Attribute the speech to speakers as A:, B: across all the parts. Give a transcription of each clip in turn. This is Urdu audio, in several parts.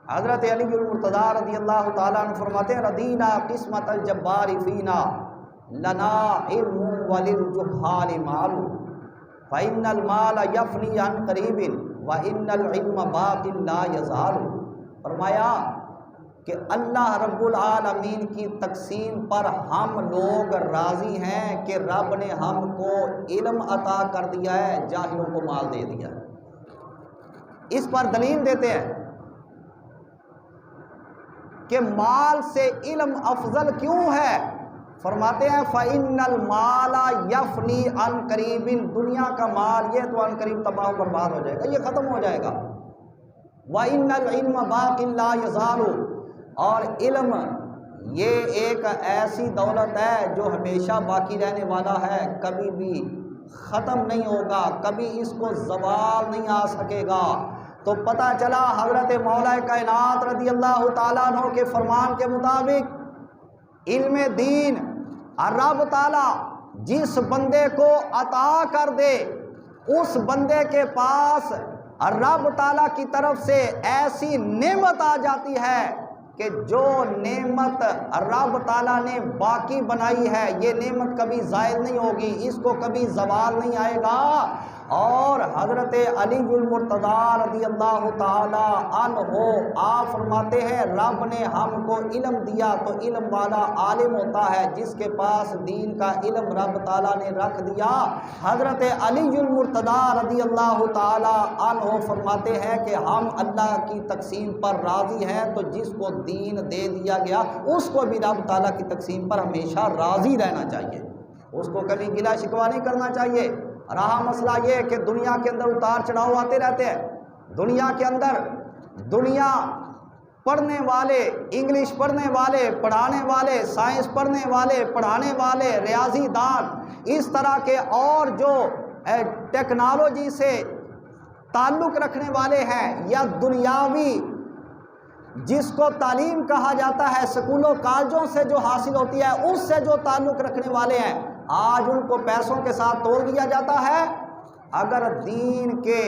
A: حضرت علی المرتضیٰ رضی اللہ تعالیٰ عنہ فرماتے ہیں ردینا قسمت الجبار فینا لنا علم وللجہال مال فإن المال یفنی عن قریب وإن العلم باق لا یزال۔ فرمایا کہ اللہ رب العالمین کی تقسیم پر ہم لوگ راضی ہیں کہ رب نے ہم کو علم عطا کر دیا ہے، جاہلوں کو مال دے دیا ہے۔ اس پر دلیل دیتے ہیں کہ مال سے علم افضل کیوں ہے؟ فرماتے ہیں فَإِنَّ الْمَالَ يَفْنِي عَنْ قَرِيبٍ، دنیا کا مال یہ تو عن قریب تباہ و برباد ہو جائے گا، یہ ختم ہو جائے گا۔ وَإِنَّ الْعِلْمَ بَاقٍ لَا يَزَالُ، اور علم یہ ایک ایسی دولت ہے جو ہمیشہ باقی رہنے والا ہے، کبھی بھی ختم نہیں ہوگا، کبھی اس کو زوال نہیں آ سکے گا۔ تو پتہ چلا حضرت مولا کائنات رضی اللہ تعالیٰ عنہ کے فرمان کے مطابق علم دین رب تعالیٰ جس بندے کو عطا کر دے، اس بندے کے پاس رب تعالیٰ کی طرف سے ایسی نعمت آ جاتی ہے کہ جو نعمت رب تعالیٰ نے باقی بنائی ہے، یہ نعمت کبھی زائل نہیں ہوگی، اس کو کبھی زوال نہیں آئے گا۔ اور حضرت علی المرتضیٰ رضی اللہ تعالی عنہ آپ فرماتے ہیں رب نے ہم کو علم دیا تو علم والا عالم ہوتا ہے، جس کے پاس دین کا علم رب تعالیٰ نے رکھ دیا۔ حضرت علی المرتضیٰ رضی اللہ تعالی عنہ فرماتے ہیں کہ ہم اللہ کی تقسیم پر راضی ہیں، تو جس کو دین دے دیا گیا اس کو بھی رب تعالیٰ کی تقسیم پر ہمیشہ راضی رہنا چاہیے، اس کو کبھی گلہ شکوہ نہیں کرنا چاہیے۔ رہا مسئلہ یہ کہ دنیا کے اندر اتار چڑھاؤ آتے رہتے ہیں، دنیا کے اندر دنیا پڑھنے والے، انگلش پڑھنے والے، پڑھانے والے، سائنس پڑھنے والے، پڑھانے والے، ریاضی دان، اس طرح کے اور جو ٹیکنالوجی سے تعلق رکھنے والے ہیں یا دنیاوی جس کو تعلیم کہا جاتا ہے سکولوں کالجوں سے جو حاصل ہوتی ہے اس سے جو تعلق رکھنے والے ہیں، آج ان کو پیسوں کے ساتھ توڑ دیا جاتا ہے۔ اگر دین کے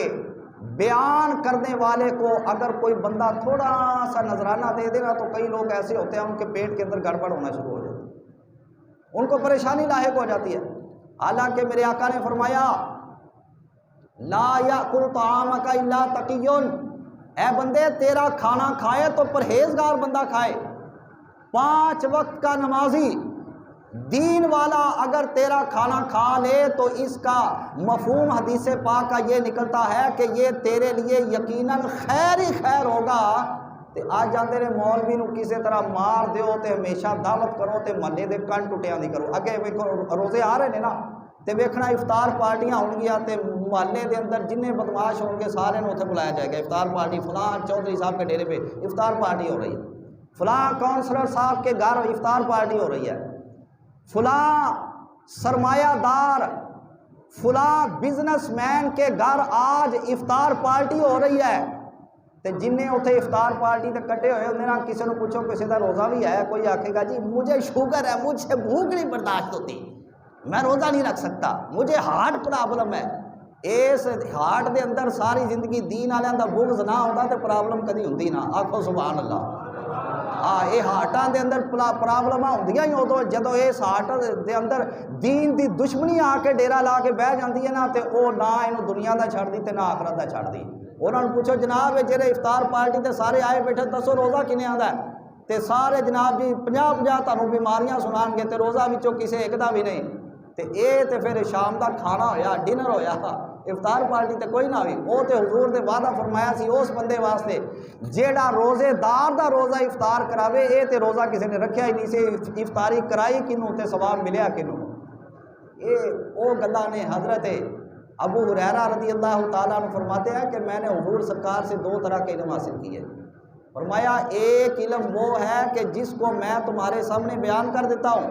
A: بیان کرنے والے کو اگر کوئی بندہ تھوڑا سا نذرانہ دے دے گا تو کئی لوگ ایسے ہوتے ہیں ان کے پیٹ کے اندر گڑبڑ ہونا شروع ہو جاتی ہے، ان کو پریشانی لاحق ہو جاتی ہے۔ حالانکہ میرے آقا نے فرمایا لا یأکل طعامک الا تقی، اے بندے تیرا کھانا کھائے تو پرہیزگار بندہ کھائے، 5 وقت کا نمازی دین والا اگر تیرا کھانا کھا لے تو اس کا مفہوم حدیث پاک کا یہ نکلتا ہے کہ یہ تیرے لیے یقیناً خیر ہی خیر ہوگا۔ تے آج جاندے نے مولوی نو کسی طرح مار دیو تے ہمیشہ دعوت کرو تے محلے دے کن ٹوٹیاں دی کرو، اگے روزے آ رہے نے نا تے ویکھنا افطار پارٹیاں ہون گیا تے محلے دے اندر جنہیں بدماش ہون گے سارے نو اتنے بلایا جائے گا، افطار پارٹی فلاں چودھری صاحب کے ڈیرے پہ افطار پارٹی ہو رہی ہے، فلاں کونسلر صاحب کے گھر افطار پارٹی ہو رہی ہے، فلاں سرمایہ دار فلاں بزنس مین کے گھر آج افطار پارٹی ہو رہی ہے۔ تے جنہیں اتنے افطار پارٹی تے کٹے ہوئے انہیں نہ کسی نے پوچھو کسی کا روزہ بھی ہے، کوئی آکھے گا جی مجھے شوگر ہے، مجھ سے بھوک نہیں برداشت ہوتی، میں روزہ نہیں رکھ سکتا، مجھے ہارٹ پرابلم ہے۔ اس ہارٹ دے اندر ساری زندگی دین والوں دا بغض نہ ہوتا تے پرابلم کدی ہوندی نہ، آکھو سبحان اللہ۔ یہ ہارٹاں دے اندر پرابلم ہوندیاں ہی ادو جدو اس ہارٹ دے اندر دین دی دشمنی آ کے ڈیرا لا کے بہ جاندی ہے نا تے او نہ اینو دنیا دا چھڑ دی تے نہ آخرت دا چھڑ دی۔ انہاں نوں پوچھو جناب جڑے افطار پارٹی تے سارے آئے بیٹھے دسو روزہ کنے آندا ہے تے سارے جناب جی 50 تانوں بیماریاں سنان گے تے روزہ وچوں کسے ایک دا بھی نہیں، تے اے تے پھر شام دا کھانا ہویا، ڈنر ہویا، افطار پارٹی تے کوئی نہ ہوئی۔ وہ تے حضور نے وعدہ فرمایا سی اس بندے واسطے جیڑا روزے دار دا روزہ افطار کراوے، اے تے روزہ کسی نے رکھیا ہی نہیں سی، افطاری کرائی کنوں تے ثواب ملیا کنوں۔ اے او گلاں نے حضرت ابو ہریرہ رضی اللہ تعالیٰ عنہ فرماتے ہیں کہ میں نے حضور سرکار سے 2 طرح کے علم حاصل کیے۔ فرمایا ایک علم وہ ہے کہ جس کو میں تمہارے سامنے بیان کر دیتا ہوں،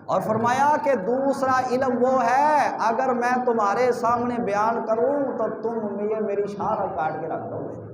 A: اور فرمایا کہ دوسرا علم وہ ہے اگر میں تمہارے سامنے بیان کروں تو تم یہ میری شان کاٹ کے رکھ دو گے۔